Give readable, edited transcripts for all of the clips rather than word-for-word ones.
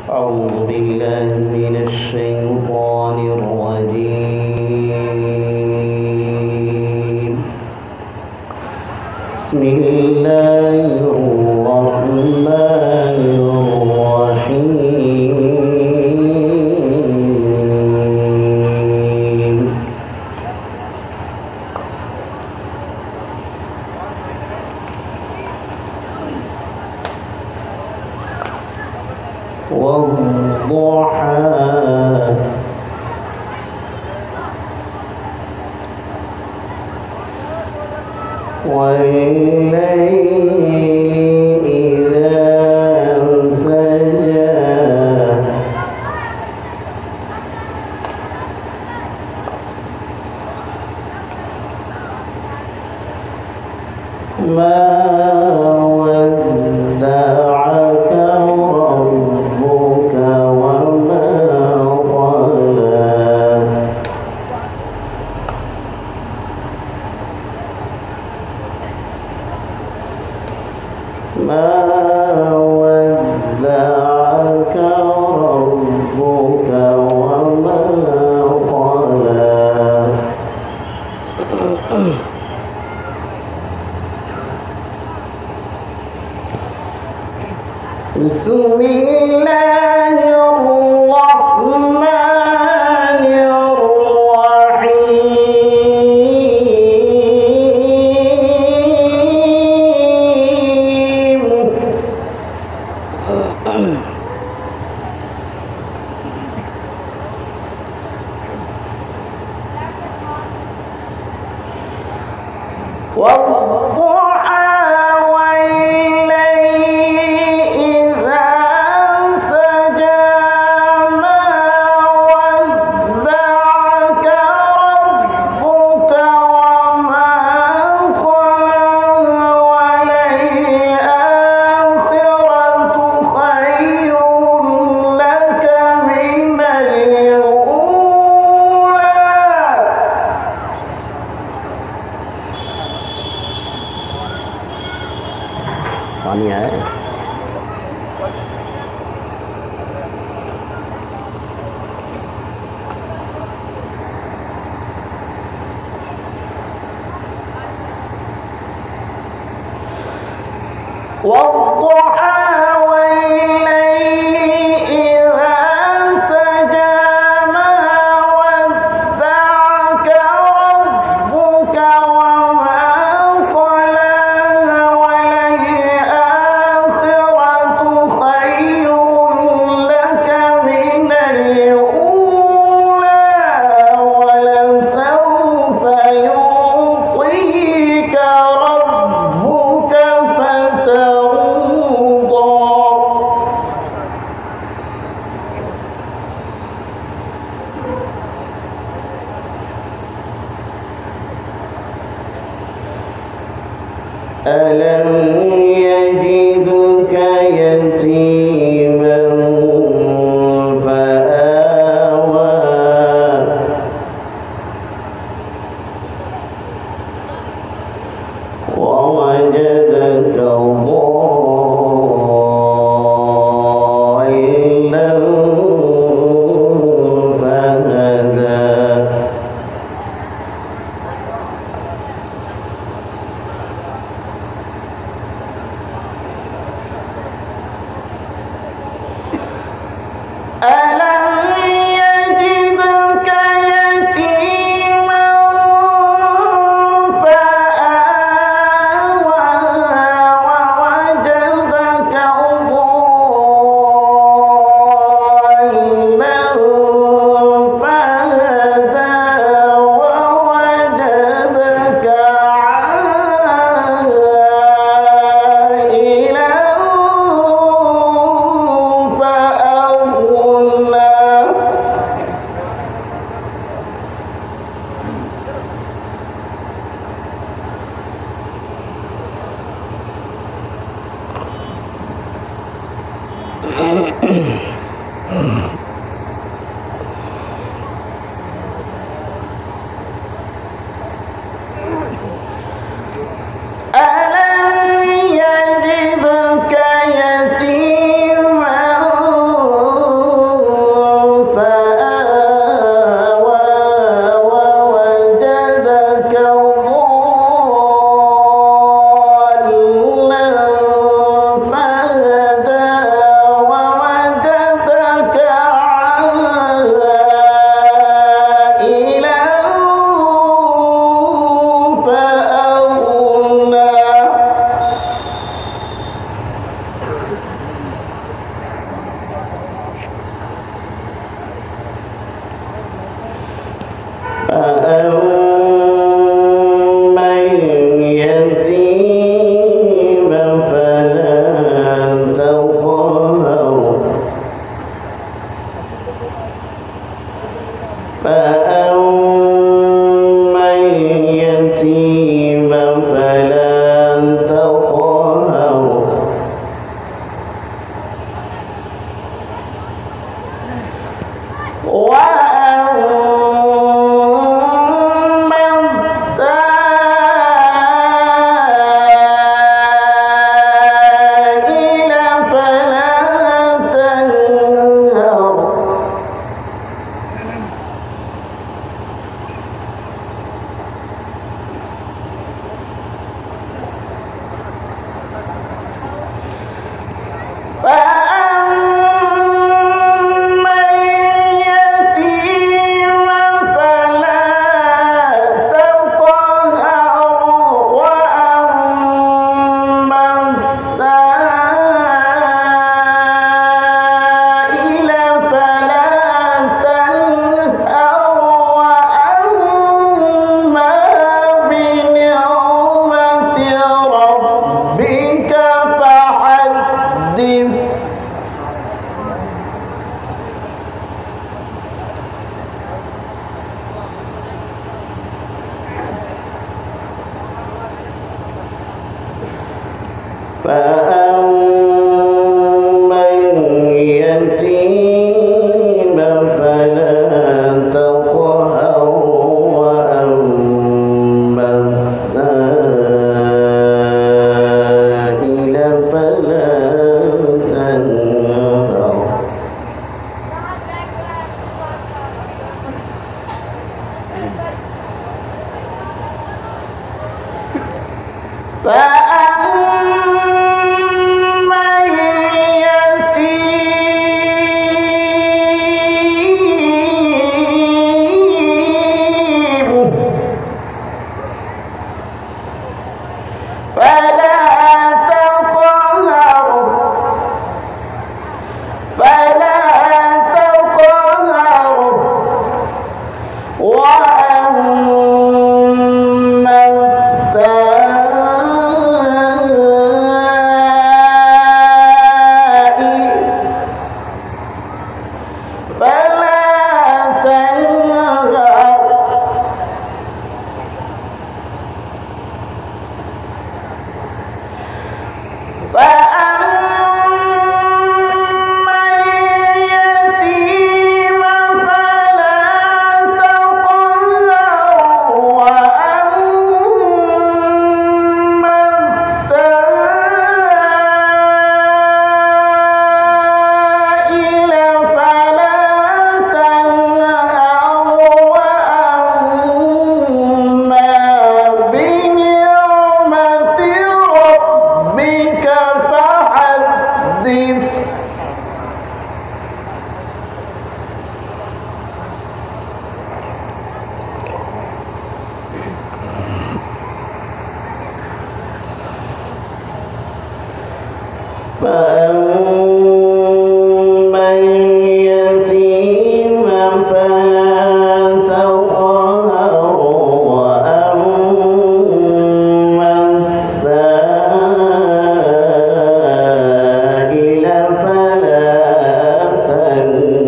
أعوذ بالله من الشيطان الرجيم. بسم الله الرحمن الرحيم. والضحى والليل إذا سجى ما ودعك ربك وما قلى ما ودعك ربك وما قلى بسم الله الرحمن الرحيم. والضحى والليل إذا سجى ما ودعك ربك وما قلى وللآخرة خير لك من الأولى. पानी है والضحى والليل إذا سجى ما ودعك ربك وما قلى وللآخرة خير لك من الأولى ولسوف يعطيك ربك فترضى. ألم يجدك يتيما فآوى ووجدك ضالا فهدى ألم يجدك يتيما فآوى ووجدك ضالا فهدى ووجدك عائلا فأغنى. ألم يجدك يتيما فأما اليتيم فلا تقهر وأما السائل فلا تنهر فأما اليتيم فلا تقهر وأما السائل فلا تنهر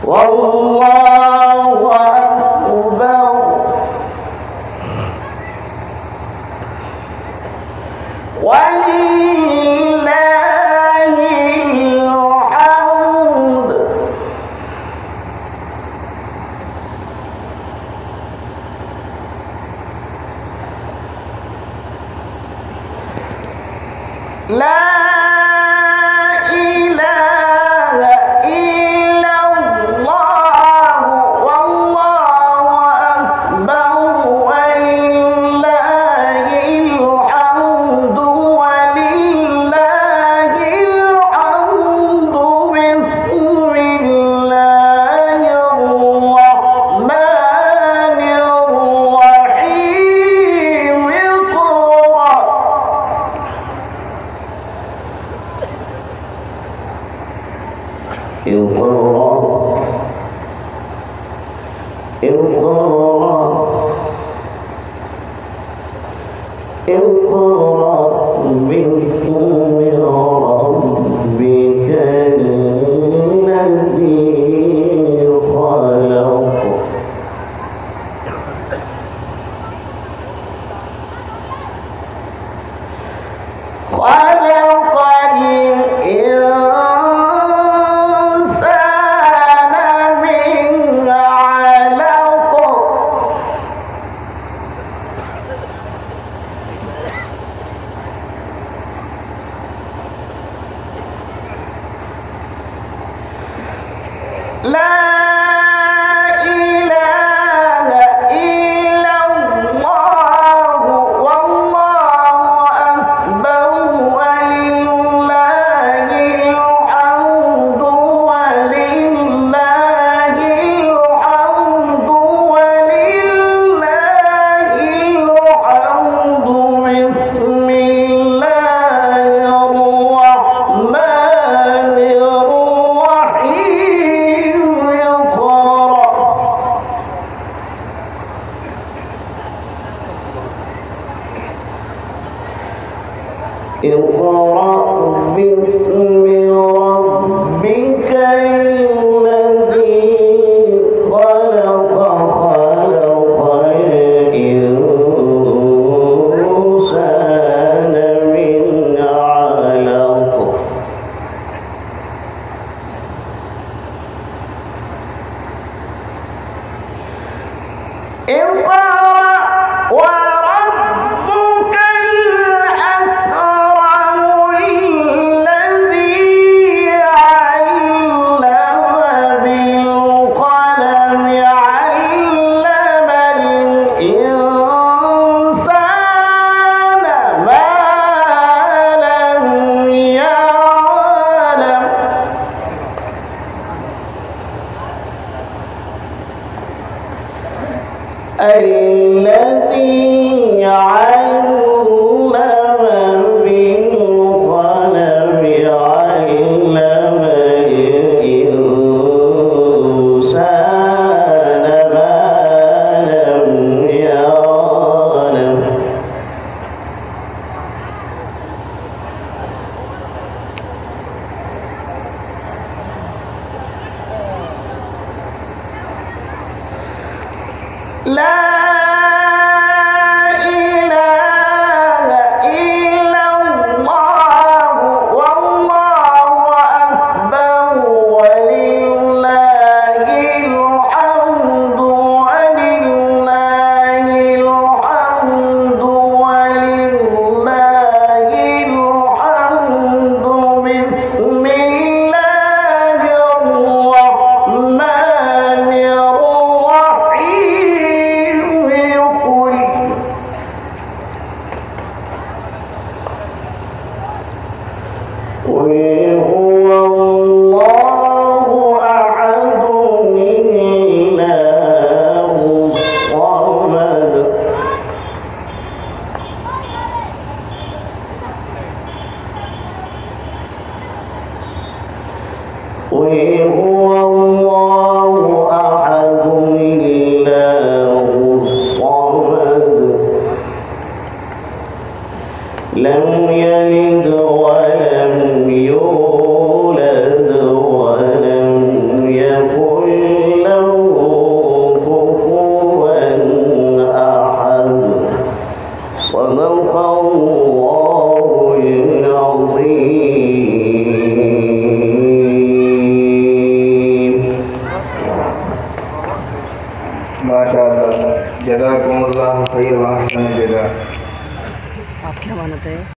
والله أكبر ولله الحمد لا إله لا إله إلا الله والله أكبر ولله الحمد ولله الحمد ولله الحمد بسم الله الرحمن الرحيم اقرأ باسم ربك الذي خلق خلق الإنسان من علق اقرأ وربك الأكرم الذي علم بالقلم علم الإنسان ما لم يعلم الذي علم بالقلم علم الإنسان ما لم يعلم لا إله إلا الله والله أكبر ولله الحمد ولله الحمد ولله الحمد بسم الله الرحمن الرحيم قل هو الله أحد الله الصمد قل هو الله أحد الله الصمد لم يلد ولم يولد ولم يكن له كفوا أحد صدق الله العظيم. ما شاء الله جزاكم الله خير وأحسن الجزاء. आप क्या मानते हैं?